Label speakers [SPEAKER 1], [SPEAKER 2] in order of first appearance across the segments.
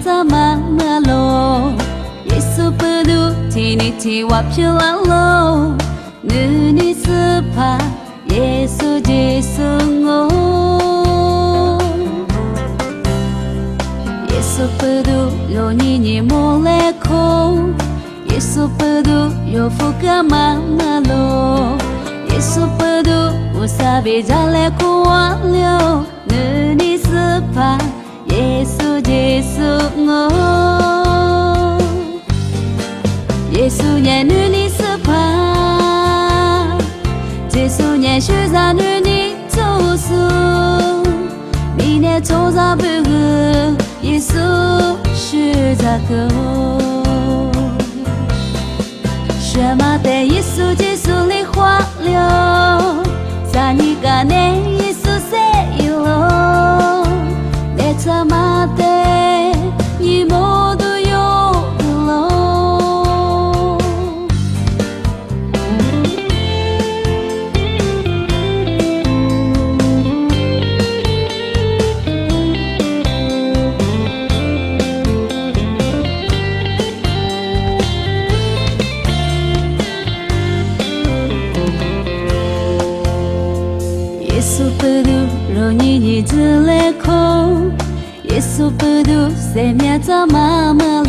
[SPEAKER 1] 怎么了？耶稣不如替你替我漂亮了，你是怕耶稣接受我，耶稣不如有你莫来哭，耶稣不如有福干嘛了，耶稣不如我撒别家来哭完了，你是怕耶稣接受我，耶稣念你是怕，耶稣念学在你做事，你念做啥不个，耶稣是咋个？什么的耶稣接受你花了，在你个内耶稣谁了？你怎么的你莫都有了？耶稣不如让你自来哭，耶稣不如生命怎么了？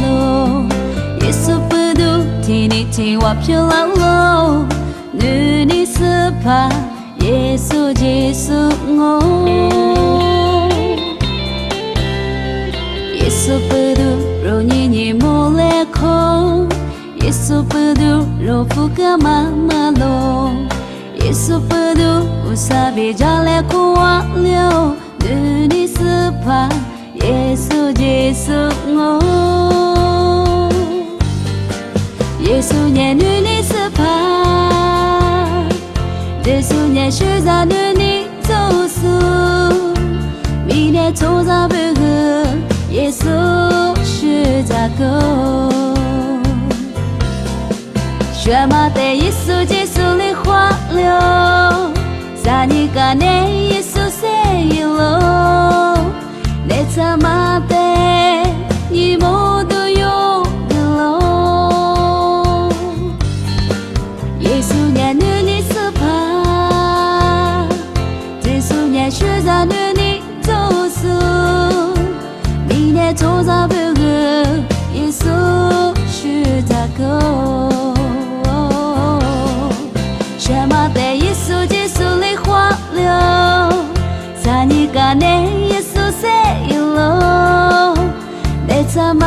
[SPEAKER 1] 耶稣不如替你替我漂亮了，你是怕耶稣接受我，耶稣不如让你莫来哭，耶稣不如让福干嘛了，耶稣不如我撒别家来哭完了，你是怕耶稣接受我，耶稣念你是怕，耶稣念学在你做事，明天做啥不个，耶稣是咋个？什么的耶稣接受你花了，在你个内耶稣谁了？你怎么的你莫都有了？耶稣念你是怕，耶稣念学在你做事，明天做啥不个，耶稣是咋个？什么的耶稣接受你花了，在你个内耶稣谁了？你怎么